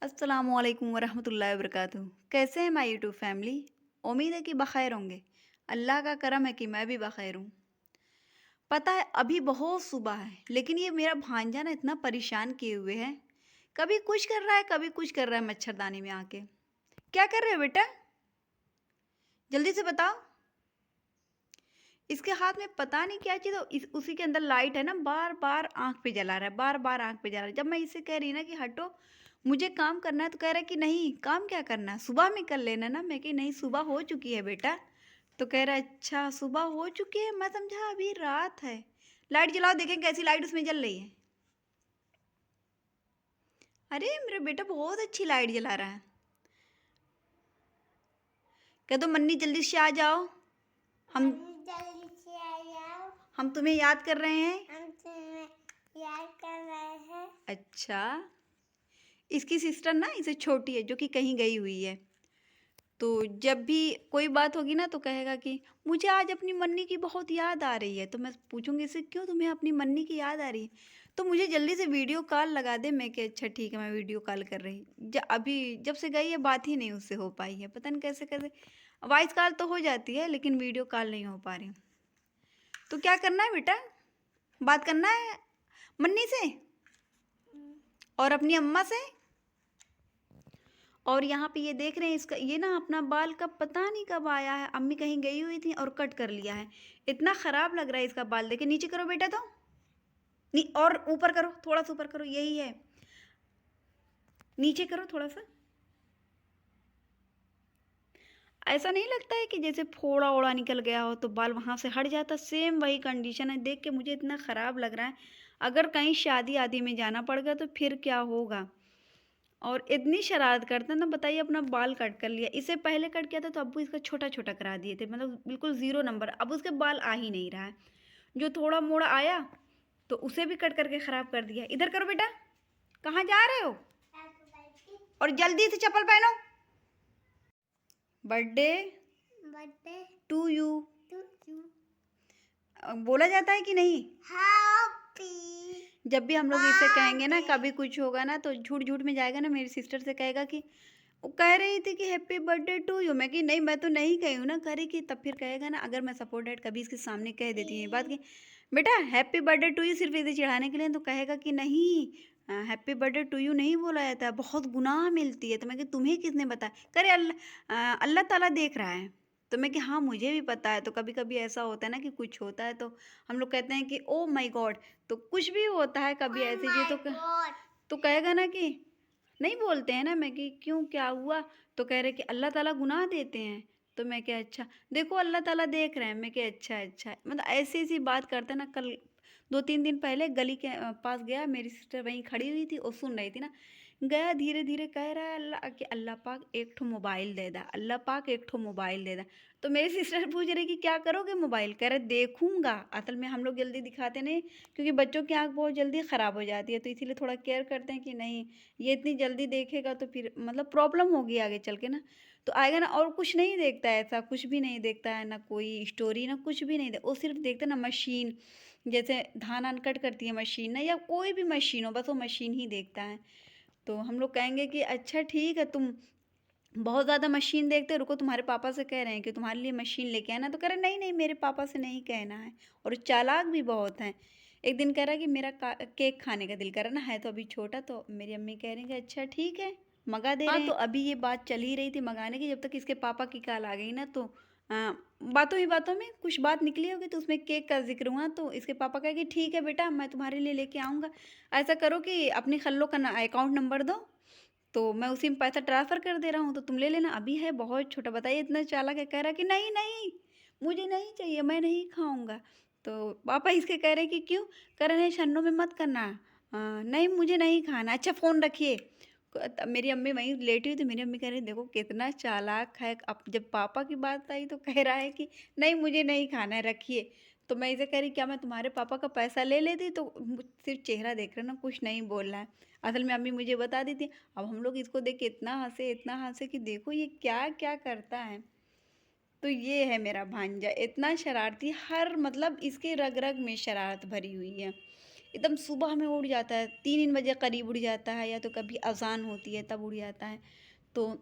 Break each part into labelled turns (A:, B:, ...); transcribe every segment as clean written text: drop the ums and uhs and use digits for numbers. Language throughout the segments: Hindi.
A: अस्सलामुअलैकुम वरहमतुल्लाहि वबरकातुहू। कैसे हैं माय यूट्यूब फैमिली? उम्मीद है कि बखैर होंगे। अल्लाह का करम है कि मैं भी बखैर हूँ। पता है अभी बहुत सुबह है, लेकिन ये मेरा भांजा ना इतना परेशान किए हुए है। कभी कुछ कर रहा है, कभी कुछ कर रहा है मच्छरदानी में आके। क्या कर रहे हो बेटा? जल्दी से बताओ। इसके हाथ में पता नहीं क्या चीज़ उसी के अंदर लाइट है ना, बार बार आंख पे जला रहा है, बार बार आंख पे जला रहा है। जब मैं इसे कह रही ना कि हटो, मुझे काम करना है, तो कह रहा है कि नहीं, काम क्या करना है, सुबह में कर लेना ना। मैं कि नहीं, सुबह हो चुकी है बेटा। तो कह रहा है अच्छा सुबह हो चुकी है, मैं समझा अभी रात है। लाइट जलाओ, देखें कैसी लाइट उसमें जल रही है। अरे मेरा बेटा बहुत अच्छी लाइट जला रहा है। कह दो मन्नी जल्दी से आ जाओ, हम
B: जल्दी से आ जाओ।
A: हम तुम्हें याद कर रहे हैं।
B: हम तुम्हें याद कर रहे हैं।
A: अच्छा, इसकी सिस्टर ना इसे छोटी है, जो कि कहीं गई हुई है। तो जब भी कोई बात होगी ना तो कहेगा कि मुझे आज अपनी मन्नी की बहुत याद आ रही है। तो मैं पूछूंगी इसे, क्यों तुम्हें अपनी मन्नी की याद आ रही है? तो मुझे जल्दी से वीडियो कॉल लगा दे। मैं कि अच्छा ठीक है, मैं वीडियो कॉल कर रही। अभी जब से गई है बात ही नहीं उससे हो पाई है, पता नहीं कैसे कैसे। वॉइस कॉल तो हो जाती है लेकिन वीडियो कॉल नहीं हो पा रही। तो क्या करना है बेटा? बात करना है मन्नी से और अपनी अम्मा से। और यहाँ पे ये देख रहे हैं, इसका ये ना अपना बाल कब पता नहीं कब आया है, अम्मी कहीं गई हुई थी और कट कर लिया है। इतना ख़राब लग रहा है इसका बाल। देखे, नीचे करो बेटा, तो नहीं, और ऊपर करो, थोड़ा सा ऊपर करो, यही है। नीचे करो थोड़ा सा। ऐसा नहीं लगता है कि जैसे फोड़ा ओड़ा निकल गया हो तो बाल वहाँ से हट जाता? सेम वही कंडीशन है। देख के मुझे इतना ख़राब लग रहा है। अगर कहीं शादी आदि में जाना पड़ गया तो फिर क्या होगा। और इतनी शरारत करता है ना, बताइए, अपना बाल कट कर लिया। इसे पहले कट किया था तो अब्बू इसका छोटा छोटा करा दिए थे, मतलब बिल्कुल ज़ीरो नंबर। अब उसके बाल आ ही नहीं रहा है। जो थोड़ा मोड़ा आया तो उसे भी कट करके ख़राब कर दिया। इधर करो बेटा, कहाँ जा रहे हो? और जल्दी से चप्पल पहनो। Birthday
B: birthday
A: to you
B: to you.
A: बोला जाता है कि नहीं?
B: हैप्पी
A: जब भी हम लोग इसे कहेंगे ना,
B: बर्थडे।
A: कभी कुछ होगा ना, तो झूठ झूठ में जाएगा ना, मेरी सिस्टर से कहेगा कि वो कह रही थी कि हैप्पी बर्थडे टू यू। मैं कि नहीं, मैं तो नहीं कही हूँ ना। कह रही कि तब फिर कहेगा ना, अगर मैं सपोर्टेड कभी इसके सामने कह देती हूँ ये बात कि बेटा हैप्पी बर्थडे टू यू सिर्फ इसे चिढ़ाने के लिए, तो कहेगा कि नहीं, हैप्पी बर्थडे टू यू नहीं बोला जाता है, बहुत गुनाह मिलती है। तो मैं कि तुम्हें किसने बताया? करे अल्लाह ताला देख रहा है। तो मैं कि हाँ, मुझे भी पता है। तो कभी कभी ऐसा होता है ना कि कुछ होता है तो हम लोग कहते हैं कि ओ माई गॉड। तो कुछ भी होता है कभी
B: ओह
A: ऐसी चीज़
B: माय गॉड।
A: तो कहेगा ना कि नहीं बोलते हैं ना। मैं कि क्यों, क्या हुआ? तो कह रहे कि अल्लाह ताला गुनाह देते हैं। तो मैं क्या अच्छा, देखो अल्लाह ताला देख रहे हैं। मैं क्या अच्छा अच्छा, मतलब ऐसी ऐसी बात करते हैं ना। कल 2-3 दिन पहले गली के पास गया, मेरी सिस्टर वहीं खड़ी हुई थी और सुन रही थी ना। गया, धीरे धीरे कह रहा है अल्लाह कि अल्लाह पाक एक ठो मोबाइल दे दा, अल्लाह पाक एक ठो मोबाइल दे दा। तो मेरी सिस्टर पूछ रही कि क्या करोगे मोबाइल? कह रहे देखूंगा। असल में हम लोग जल्दी दिखाते नहीं, क्योंकि बच्चों की आंख बहुत जल्दी ख़राब हो जाती है, तो इसीलिए थोड़ा केयर करते हैं कि नहीं, ये इतनी जल्दी देखेगा तो फिर मतलब प्रॉब्लम होगी आगे चल के ना। तो आएगा ना, और कुछ नहीं देखता है, ऐसा कुछ भी नहीं देखता है ना, कोई स्टोरी ना कुछ भी नहीं वो सिर्फ देखता है ना मशीन। जैसे धान आन कट करती है मशीन ना, या कोई भी मशीन हो, बस वो मशीन ही देखता है। तो हम लोग कहेंगे कि अच्छा ठीक है, तुम बहुत ज़्यादा मशीन देखते हो, रुको तुम्हारे पापा से कह रहे हैं कि तुम्हारे लिए मशीन लेके आना। तो कह रहे नहीं नहीं, मेरे पापा से नहीं कहना है। और चालाक भी बहुत हैं। एक दिन कह रहा कि मेरा केक खाने का दिल कर रहा ना, है तो अभी छोटा। तो मेरी अम्मी कह रही कि अच्छा ठीक है, मंगा दे रहे हैं। तो अभी ये बात चल ही रही थी मंगाने की, जब तक इसके पापा की कॉल आ गई ना। तो बातों ही बातों में कुछ बात निकली होगी, तो उसमें केक का जिक्र हुआ। तो इसके पापा कहे कि ठीक है बेटा, मैं तुम्हारे लिए लेके आऊँगा। ऐसा करो कि अपनी खल्लो का अकाउंट नंबर दो, तो मैं उसी में पैसा ट्रांसफ़र कर दे रहा हूँ, तो तुम ले लेना। अभी है बहुत छोटा, बताइए इतना चालाक है। कह रहा है कि नहीं नहीं, मुझे नहीं चाहिए, मैं नहीं खाऊंगा। तो पापा इसके कह रहे कि क्यों? कह रहे नहीं, छन्नों में मत करना। नहीं मुझे नहीं खाना। अच्छा फ़ोन रखिए। मेरी अम्मी वहीं लेटी हुई थी। मेरी अम्मी कह रही देखो कितना चालाक है। अब जब पापा की बात आई तो कह रहा है कि नहीं मुझे नहीं खाना है, रखिए। तो मैं इसे कह रही क्या मैं तुम्हारे पापा का पैसा ले लेती? तो सिर्फ चेहरा देख रहे ना, कुछ नहीं बोल रहा है। असल में अम्मी मुझे बता दी थी। अब हम लोग इसको देख के इतना हंसे कि देखो ये क्या क्या करता है। तो ये है मेरा भांजा, इतना शरारती, हर मतलब इसके रग रग में शरारत भरी हुई है। एकदम सुबह में उड़ जाता है, 3 बजे करीब उड़ जाता है, या तो कभी अज़ान होती है तब उड़ जाता है। तो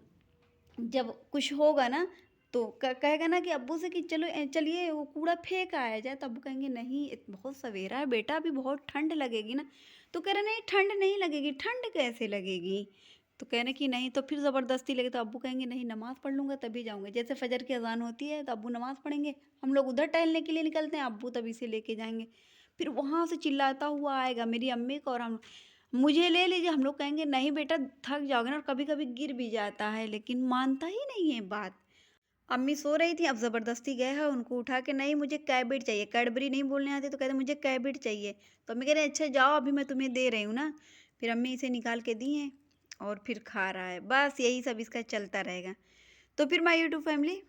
A: जब कुछ होगा ना, तो कहेगा ना कि अब्बू से कि चलो चलिए वो कूड़ा फेंक आया जाए, तो अब्बू कहेंगे नहीं बहुत सवेरा है बेटा, अभी बहुत ठंड लगेगी ना। तो कह रहे नहीं ठंड नहीं लगेगी, ठंड कैसे लगेगी। तो कह रहे कि नहीं, तो फिर ज़बरदस्ती लगे तो अब्बू कहेंगे नहीं नमाज़ पढ़ लूँगा तभी जाऊँगा। जैसे फजर की अजान होती है तो अब्बू नमाज़ पढ़ेंगे, हम लोग उधर टहलने के लिए निकलते हैं, अब्बू तभी से लेके जाएंगे। फिर वहाँ से चिल्लाता हुआ आएगा मेरी अम्मी को, और हम मुझे ले लीजिए, हम लोग कहेंगे नहीं बेटा थक जाओगे ना, और कभी कभी गिर भी जाता है, लेकिन मानता ही नहीं है बात। अम्मी सो रही थी, अब ज़बरदस्ती गए हैं उनको उठा के, नहीं मुझे कैबिट चाहिए, कैडबरी नहीं बोलने आती तो कहते मुझे कैबिट चाहिए। तो अम्मी कह रहे अच्छा जाओ अभी मैं तुम्हें दे रही हूँ ना। फिर अम्मी इसे निकाल के दी हैं और फिर खा रहा है, बस यही सब इसका चलता रहेगा। तो फिर माय यूट्यूब फैमिली,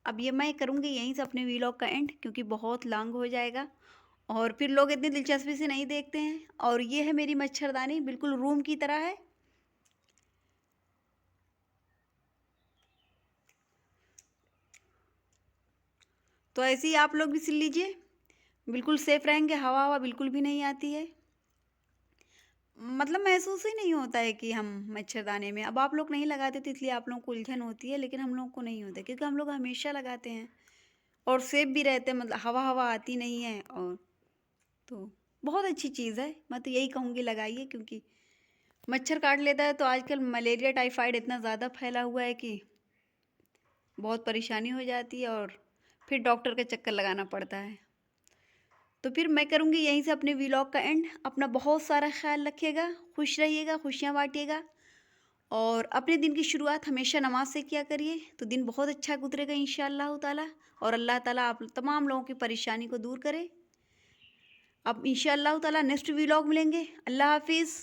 A: अब ये मैं करूँगी यहीं से अपने वीलॉग का एंड, क्योंकि बहुत लॉन्ग हो जाएगा और फिर लोग इतनी दिलचस्पी से नहीं देखते हैं। और ये है मेरी मच्छरदानी, बिल्कुल रूम की तरह है। तो ऐसे ही आप लोग भी सिल लीजिए, बिल्कुल सेफ रहेंगे, हवा हवा बिल्कुल भी नहीं आती है, मतलब महसूस ही नहीं होता है कि हम मच्छरदानी में। अब आप लोग नहीं लगाते तो इसलिए आप लोगों को उलझन होती है, लेकिन हम लोग को नहीं होता क्योंकि हम लोग हमेशा लगाते हैं और सेफ भी रहते हैं, मतलब हवा हवा आती नहीं है। और तो बहुत अच्छी चीज़ है, मैं तो यही कहूँगी लगाइए, क्योंकि मच्छर काट लेता है तो आजकल मलेरिया टाइफाइड इतना ज़्यादा फैला हुआ है कि बहुत परेशानी हो जाती है और फिर डॉक्टर के चक्कर लगाना पड़ता है। तो फिर मैं करूँगी यहीं से अपने व्लॉग का एंड। अपना बहुत सारा ख्याल रखिएगा, खुश रहिएगा, खुशियाँ बांटिएगा और अपने दिन की शुरुआत हमेशा नमाज से किया करिए, तो दिन बहुत अच्छा गुजरेगा इंशाअल्लाह ताला। और अल्लाह ताला आप तमाम लोगों की परेशानी को दूर करे। अब इंशाअल्लाह ताला नेक्स्ट व्लॉग मिलेंगे। अल्लाह हाफिज़।